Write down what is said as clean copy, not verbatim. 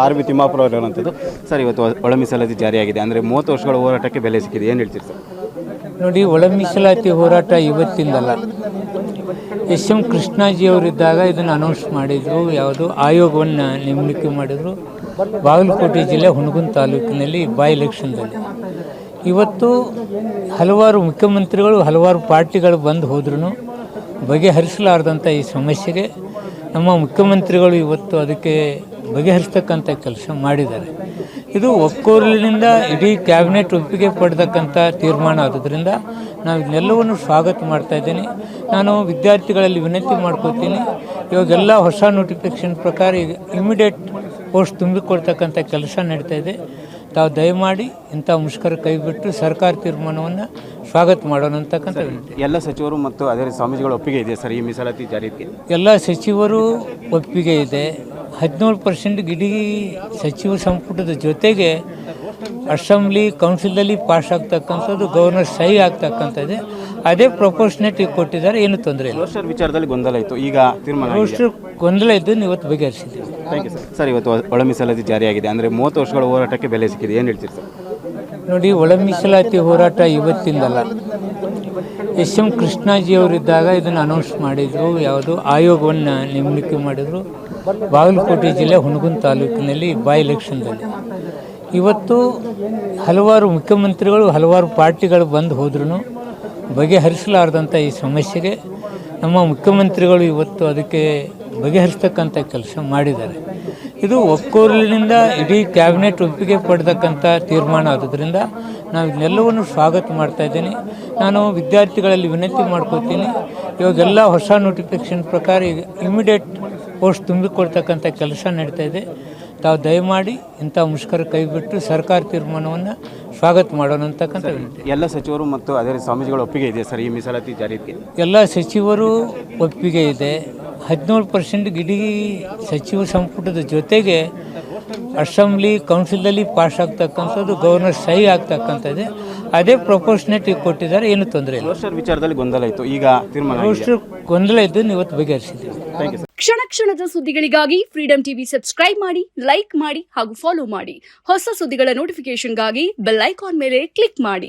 R B Timmapur ಅವರು ಅನ್ನೋಂಥದ್ದು sir, ಇವತ್ತು ಒಳ ಮೀಸಲಾತಿ ಜಾರಿಯಾಗಿದೆ. ಅಂದರೆ 30 ವರ್ಷಗಳ ಹೋರಾಟಕ್ಕೆ ಬೆಲೆ ಸಿಕ್ಕಿದೆ, ಏನು ಹೇಳ್ತೀರಿ ಸರ್? ನೋಡಿ, ಒಳ ಮೀಸಲಾತಿ ಹೋರಾಟ ಇವತ್ತಿಂದಲ್ಲ. ಎಸ್ ಎಂ ಕೃಷ್ಣಾಜಿಯವರಿದ್ದಾಗ ಇದನ್ನು ಅನೌನ್ಸ್ ಮಾಡಿದರು. ಯಾವುದು ಆಯೋಗವನ್ನು ನೇಮಕ ಮಾಡಿದರು. ಬಾಗಲಕೋಟೆ ಜಿಲ್ಲೆ ಹುಣಗುಂದ ತಾಲೂಕಿನಲ್ಲಿ ಬೈ ಎಲೆಕ್ಷನ್ದಲ್ಲಿ ಇವತ್ತು ಹಲವಾರು ಮುಖ್ಯಮಂತ್ರಿಗಳು ಹಲವಾರು ಪಾರ್ಟಿಗಳು ಬಂದು ಹೋದ್ರೂ ಬಗೆಹರಿಸಲಾರ್ದಂಥ ಈ ಸಮಸ್ಯೆಗೆ ನಮ್ಮ ಮುಖ್ಯಮಂತ್ರಿಗಳು ಇವತ್ತು ಅದಕ್ಕೆ ಬಗೆಹರಿಸ್ತಕ್ಕಂಥ ಕೆಲಸ ಮಾಡಿದ್ದಾರೆ. ಇದು ಒಕ್ಕೊರಲಿನಿಂದ ಇಡೀ ಕ್ಯಾಬಿನೆಟ್ ಒಪ್ಪಿಗೆ ಪಡೆದಕ್ಕಂಥ ತೀರ್ಮಾನ ಆದುದರಿಂದ ನಾವು ಇದನ್ನೆಲ್ಲವನ್ನು ಸ್ವಾಗತ ಮಾಡ್ತಾ ಇದ್ದೀನಿ. ನಾನು ವಿದ್ಯಾರ್ಥಿಗಳಲ್ಲಿ ವಿನಂತಿ ಮಾಡ್ಕೋತೀನಿ, ಇವಾಗೆಲ್ಲ ಹೊಸ ನೋಟಿಫಿಕೇಷನ್ ಪ್ರಕಾರ ಈಗ ಇಮಿಡಿಯೇಟ್ ಪೋಸ್ಟ್ ತುಂಬಿಕೊಡ್ತಕ್ಕಂಥ ಕೆಲಸ ನಡೀತಾ ಇದೆ. ತಾವು ದಯಮಾಡಿ ಇಂಥ ಮುಷ್ಕರ ಕೈಬಿಟ್ಟು ಸರ್ಕಾರ ತೀರ್ಮಾನವನ್ನು ಸ್ವಾಗತ ಮಾಡೋಣ ಅಂತಕ್ಕಂಥ ವಿನಂತಿ. ಎಲ್ಲ ಸಚಿವರು ಮತ್ತು ಅದೇ ಸ್ವಾಮೀಜಿಗಳ ಒಪ್ಪಿಗೆ ಇದೆ ಸರ್ ಈ ಮೀಸಲಾತಿ ಜಾರಿಗೆ? ಎಲ್ಲ ಸಚಿವರು ಒಪ್ಪಿಗೆ ಇದೆ. 17% ಇಡೀ ಸಚಿವ ಸಂಪುಟದ ಜೊತೆಗೆ ಅಸೆಂಬ್ಲಿ ಕೌನ್ಸಿಲಲ್ಲಿ ಪಾಸ್ ಆಗ್ತಕ್ಕಂಥದ್ದು, ಗವರ್ನರ್ ಸಹಿ ಆಗ್ತಕ್ಕಂಥದ್ದು. ಅದೇ ಪ್ರಪೋರ್ಷನೇಟ್ ಕೊಟ್ಟಿದ್ದಾರೆ, ಏನು ತೊಂದರೆ ಇಲ್ಲ. ರೋಸ್ಟರ್ ವಿಚಾರದಲ್ಲಿ ಗೊಂದಲ ಇತ್ತು, ಈಗ ತೀರ್ಮಾನ ರೋಸ್ಟರ್ ಗೊಂದಲ ಇದ್ದು ಇವತ್ತು ಬಗೆಹರಿಸಿದ್ದೀವಿ. Thank you sir. ಸರ್, ಇವತ್ತು ಒಳ ಮೀಸಲಾತಿ ಜಾರಿಯಾಗಿದೆ. ಅಂದರೆ 30 ವರ್ಷಗಳ ಹೋರಾಟಕ್ಕೆ ಬೆಲೆ ಸಿಕ್ಕಿದೆ, ಏನು ಹೇಳ್ತೀರಿ ಸರ್? ನೋಡಿ, ಒಳ ಮೀಸಲಾತಿ ಹೋರಾಟ ಇವತ್ತಿಂದಲ್ಲ. ಎಸ್ ಎಂ ಕೃಷ್ಣಾಜಿಯವರಿದ್ದಾಗ ಇದನ್ನು ಅನೌನ್ಸ್ ಮಾಡಿದರು. ಯಾವುದು ಆಯೋಗವನ್ನು ನೇಮಕ ಮಾಡಿದರು. ಬಾಗಲಕೋಟೆ ಜಿಲ್ಲೆ ಹುಣಗುಂದ ತಾಲೂಕಿನಲ್ಲಿ ಬೈ ಎಲೆಕ್ಷನ್ದಲ್ಲಿ ಇವತ್ತು ಹಲವಾರು ಮುಖ್ಯಮಂತ್ರಿಗಳು ಹಲವಾರು ಪಾರ್ಟಿಗಳು ಬಂದು ಹೋದ್ರೂ ಬಗೆಹರಿಸಲಾರ್ದಂಥ ಈ ಸಮಸ್ಯೆಗೆ ನಮ್ಮ ಮುಖ್ಯಮಂತ್ರಿಗಳು ಇವತ್ತು ಅದಕ್ಕೆ ಬಗೆಹರಿಸ್ತಕ್ಕಂಥ ಕೆಲಸ ಮಾಡಿದ್ದಾರೆ. ಇದು ಒಕ್ಕೊರಲಿನಿಂದ ಇಡೀ ಕ್ಯಾಬಿನೆಟ್ ಒಪ್ಪಿಗೆ ಪಡೆದಕ್ಕಂಥ ತೀರ್ಮಾನ ಆದುದರಿಂದ ನಾವು ಇದನ್ನೆಲ್ಲವನ್ನು ಸ್ವಾಗತ ಮಾಡ್ತಾ ಇದ್ದೀನಿ. ನಾನು ವಿದ್ಯಾರ್ಥಿಗಳಲ್ಲಿ ವಿನಂತಿ ಮಾಡ್ಕೋತೀನಿ, ಇವಾಗೆಲ್ಲ ಹೊಸ ನೋಟಿಫಿಕೇಷನ್ ಪ್ರಕಾರ ಈಗ ಇಮಿಡಿಯೇಟ್ ಪೋಸ್ಟ್ ತುಂಬಿಕೊಡ್ತಕ್ಕಂಥ ಕೆಲಸ ನಡೀತಾ ಇದೆ. ತಾವು ದಯಮಾಡಿ ಇಂಥ ಮುಷ್ಕರ ಕೈಬಿಟ್ಟು ಸರ್ಕಾರ ತೀರ್ಮಾನವನ್ನು ಸ್ವಾಗತ ಮಾಡೋಣ ಅಂತಕ್ಕಂಥ ವಿನಂತಿ. ಎಲ್ಲ ಸಚಿವರು ಮತ್ತು ಅದೇ ಸ್ವಾಮೀಜಿಗಳ ಒಪ್ಪಿಗೆ ಇದೆ ಸರ್ ಈ ಮೀಸಲಾತಿ ಜಾರಿಗೆ? ಎಲ್ಲ ಸಚಿವರು ಒಪ್ಪಿಗೆ ಇದೆ. 17% ಇಡೀ ಸಚಿವ ಸಂಪುಟದ ಜೊತೆಗೆ ಅಸೆಂಬ್ಲಿ ಕೌನ್ಸಿಲಲ್ಲಿ ಪಾಸ್ ಆಗ್ತಕ್ಕಂಥದ್ದು, ಗವರ್ನರ್ ಸಹಿ ಆಗ್ತಕ್ಕಂಥದ್ದು. ಅದೇ ಪ್ರಪೋರ್ಷನೇಟ್ ಕೊಟ್ಟಿದ್ದಾರೆ, ಏನು ತೊಂದರೆ ಇಲ್ಲ. ರೋಸ್ಟರ್ ವಿಚಾರದಲ್ಲಿ ಗೊಂದಲ ಇತ್ತು, ಈಗ ತೀರ್ಮಾನ ರೋಸ್ಟರ್ ಗೊಂದಲ ಇದ್ದು ಇವತ್ತು ಬಗೆಹರಿಸಿದ್ದೀವಿ. Thank you sir. ಕ್ಷಣ ಕ್ಷಣದ ಸುದ್ದಿಗಳಿಗಾಗಿ ಫ್ರೀಡಂ ಟಿವಿ ಸಬ್ಸ್ಕ್ರೈಬ್ ಮಾಡಿ, ಲೈಕ್ ಮಾಡಿ ಹಾಗೂ ಫಾಲೋ ಮಾಡಿ. ಹೊಸ ಸುದ್ದಿಗಳ ನೋಟಿಫಿಕೇಶನ್ಗಾಗಿ ಬೆಲ್ ಐಕಾನ್ ಮೇಲೆ ಕ್ಲಿಕ್ ಮಾಡಿ.